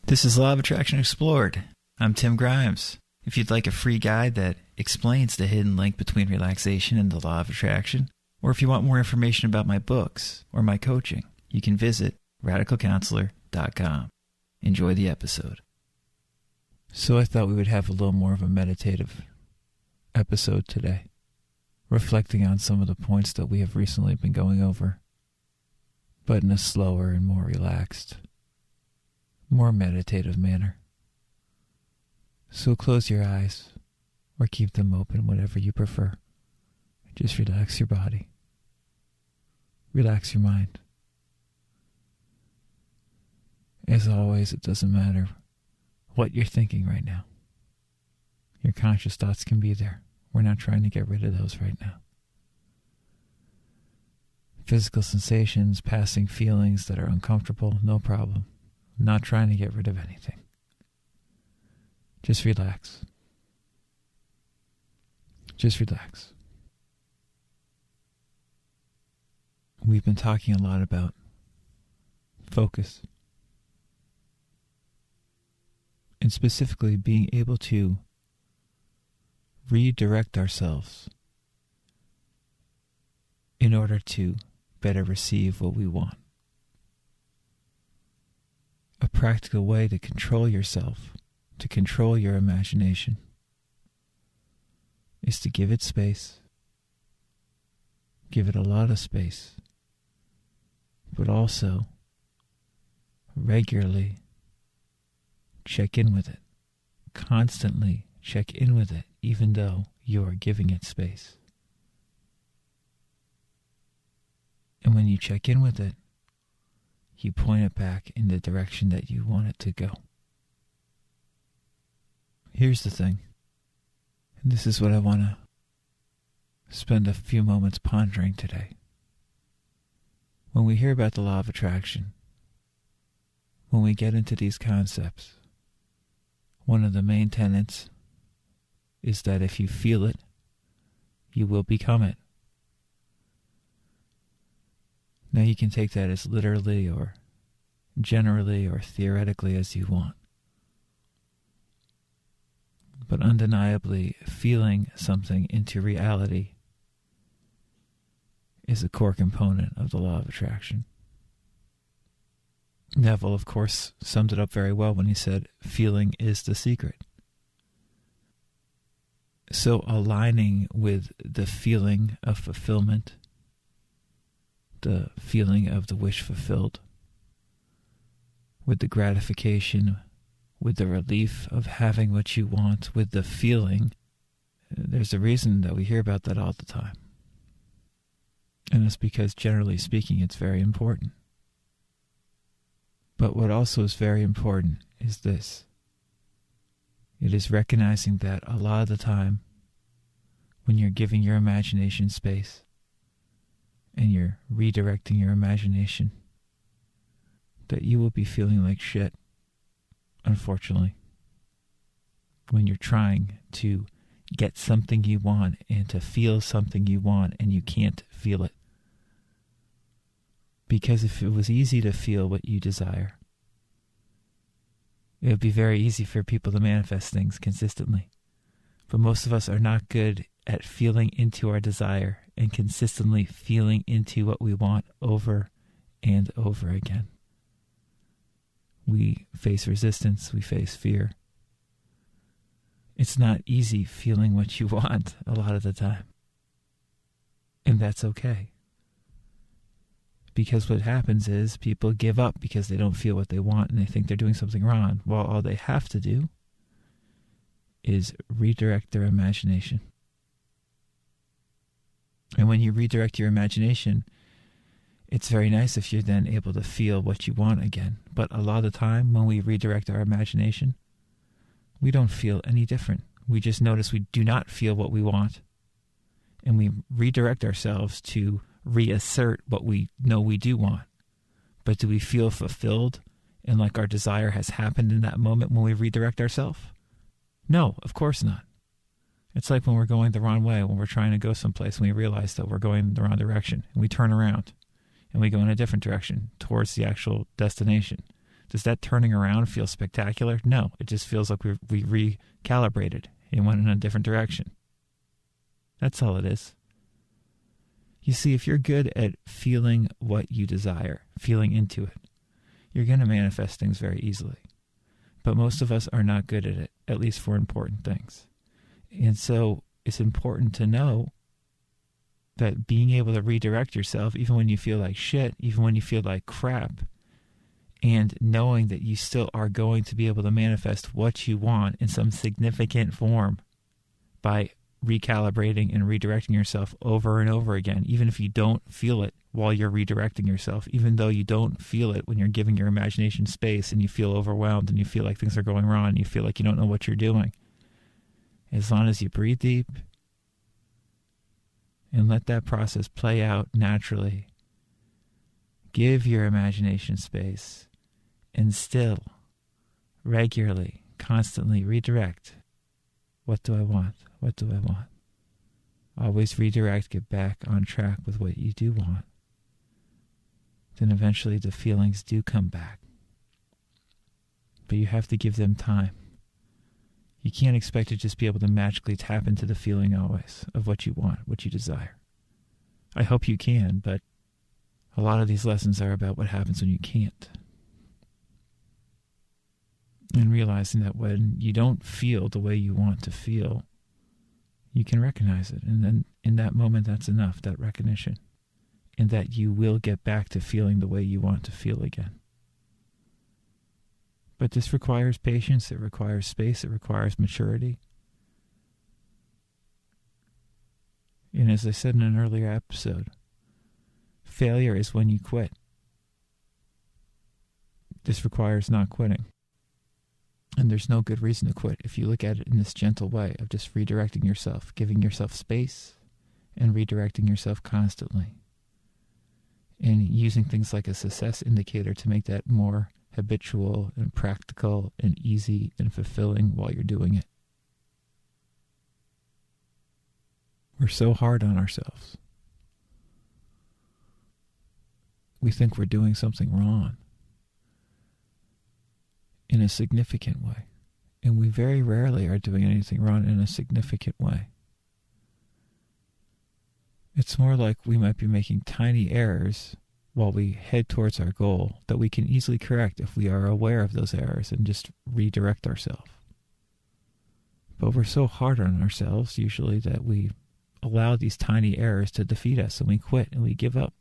This is Law of Attraction Explored. I'm Tim Grimes. If you'd like a free guide that explains the hidden link between relaxation and the law of attraction, or if you want more information about my books or my coaching, you can visit radicalcounselor.com. Enjoy the episode. So I thought we would have a little more of a meditative episode today, reflecting on some of the points that we have recently been going over, but in a slower and more relaxed, more meditative manner. So close your eyes, or keep them open, whatever you prefer. Just relax your body. Relax your mind. As always, it doesn't matter what you're thinking right now. Your conscious thoughts can be there. We're not trying to get rid of those right now. Physical sensations, passing feelings that are uncomfortable, no problem. Not trying to get rid of anything. Just relax. Just relax. We've been talking a lot about focus. And specifically being able to redirect ourselves in order to better receive what we want. A practical way to control yourself, to control your imagination, is to give it space. Give it a lot of space. But also, regularly, check in with it. Constantly check in with it, even though you are giving it space. And when you check in with it, you point it back in the direction that you want it to go. Here's the thing, and this is what I want to spend a few moments pondering today. When we hear about the law of attraction, when we get into these concepts, one of the main tenets is that if you feel it, you will become it. Now you can take that as literally or generally or theoretically as you want. But undeniably, feeling something into reality is a core component of the law of attraction. Neville, of course, summed it up very well when he said, feeling is the secret. So aligning with the feeling of fulfillment, the feeling of the wish fulfilled, with the gratification, with the relief of having what you want, with the feeling, there's a reason that we hear about that all the time. And it's because, generally speaking, it's very important. But what also is very important is this. It is recognizing that a lot of the time, when you're giving your imagination space, and you're redirecting your imagination, that you will be feeling like shit, unfortunately, when you're trying to get something you want and to feel something you want and you can't feel it. Because if it was easy to feel what you desire, it would be very easy for people to manifest things consistently. But most of us are not good at feeling into our desire and consistently feeling into what we want over and over again. We face resistance, we face fear. It's not easy feeling what you want a lot of the time. And that's okay. Because what happens is people give up because they don't feel what they want and they think they're doing something wrong, while all they have to do is redirect their imagination. And when you redirect your imagination, it's very nice if you're then able to feel what you want again. But a lot of the time, when we redirect our imagination, we don't feel any different. We just notice we do not feel what we want. And we redirect ourselves to reassert what we know we do want. But do we feel fulfilled and like our desire has happened in that moment when we redirect ourselves? No, of course not. It's like when we're going the wrong way, when we're trying to go someplace and we realize that we're going the wrong direction and we turn around and we go in a different direction towards the actual destination. Does that turning around feel spectacular? No, it just feels like we recalibrated and went in a different direction. That's all it is. You see, if you're good at feeling what you desire, feeling into it, you're going to manifest things very easily. But most of us are not good at it, at least for important things. And so it's important to know that being able to redirect yourself, even when you feel like shit, even when you feel like crap, and knowing that you still are going to be able to manifest what you want in some significant form by recalibrating and redirecting yourself over and over again, even if you don't feel it while you're redirecting yourself, even though you don't feel it when you're giving your imagination space and you feel overwhelmed and you feel like things are going wrong and you feel like you don't know what you're doing. As long as you breathe deep and let that process play out naturally, give your imagination space, and still, regularly, constantly redirect. What do I want? What do I want? Always redirect, get back on track with what you do want. Then eventually the feelings do come back. But you have to give them time. You can't expect to just be able to magically tap into the feeling always of what you want, what you desire. I hope you can, but a lot of these lessons are about what happens when you can't. And realizing that when you don't feel the way you want to feel, you can recognize it. And then in that moment, that's enough, that recognition. And that you will get back to feeling the way you want to feel again. But this requires patience, it requires space, it requires maturity. And as I said in an earlier episode, failure is when you quit. This requires not quitting. And there's no good reason to quit if you look at it in this gentle way of just redirecting yourself, giving yourself space, and redirecting yourself constantly. And using things like a success indicator to make that more habitual and practical and easy and fulfilling while you're doing it. We're so hard on ourselves. We think we're doing something wrong in a significant way. And we very rarely are doing anything wrong in a significant way. It's more like we might be making tiny errors while we head towards our goal that we can easily correct if we are aware of those errors and just redirect ourselves. But we're so hard on ourselves usually that we allow these tiny errors to defeat us and we quit and we give up.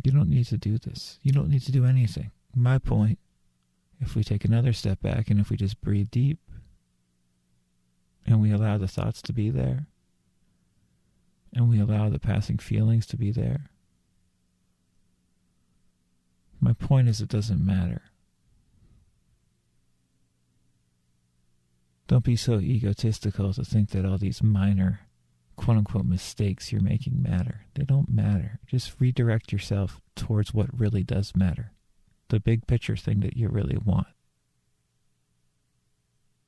You don't need to do this. You don't need to do anything. My point, if we take another step back and if we just breathe deep and we allow the thoughts to be there and we allow the passing feelings to be there, my point is it doesn't matter. Don't be so egotistical to think that all these minor, quote-unquote, mistakes you're making matter. They don't matter. Just redirect yourself towards what really does matter. The big picture thing that you really want.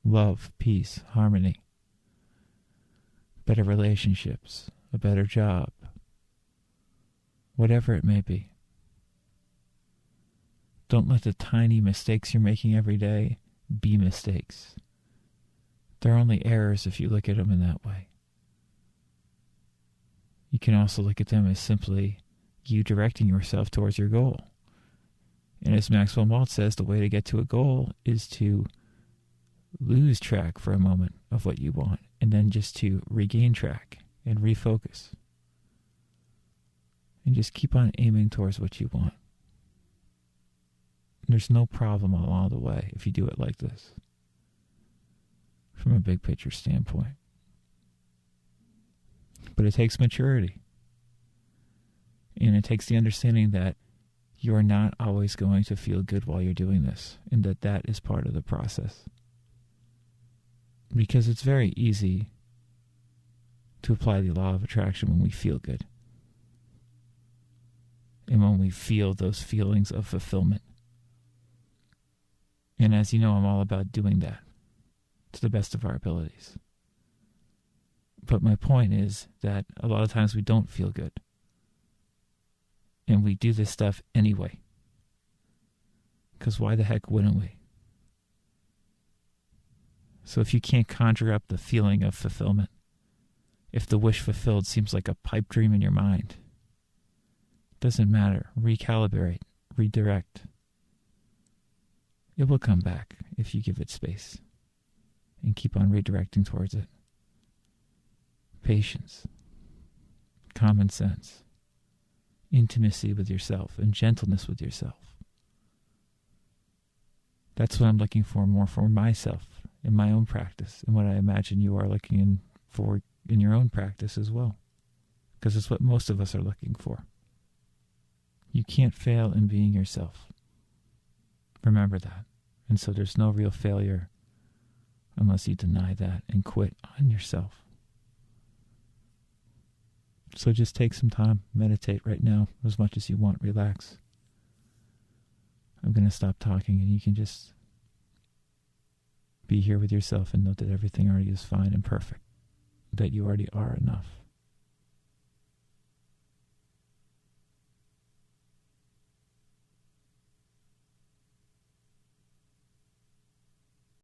Love, peace, harmony, better relationships, a better job, whatever it may be. Don't let the tiny mistakes you're making every day be mistakes. They're only errors if you look at them in that way. You can also look at them as simply you directing yourself towards your goal. And as Maxwell Maltz says, the way to get to a goal is to lose track for a moment of what you want and then just to regain track and refocus. And just keep on aiming towards what you want. There's no problem along the way if you do it like this, from a big picture standpoint. But it takes maturity. And it takes the understanding that you're not always going to feel good while you're doing this, and that that is part of the process. Because it's very easy to apply the law of attraction when we feel good. And when we feel those feelings of fulfillment. And as you know, I'm all about doing that to the best of our abilities. But my point is that a lot of times we don't feel good. And we do this stuff anyway. Because why the heck wouldn't we? So if you can't conjure up the feeling of fulfillment, if the wish fulfilled seems like a pipe dream in your mind, doesn't matter. Recalibrate, redirect. It will come back if you give it space and keep on redirecting towards it. Patience, common sense, intimacy with yourself, and gentleness with yourself. That's what I'm looking for more for myself in my own practice, and what I imagine you are looking for in your own practice as well, because it's what most of us are looking for. You can't fail in being yourself. Remember that. And so there's no real failure unless you deny that and quit on yourself. So just take some time, meditate right now as much as you want, relax. I'm going to stop talking and you can just be here with yourself and know that everything already is fine and perfect, that you already are enough.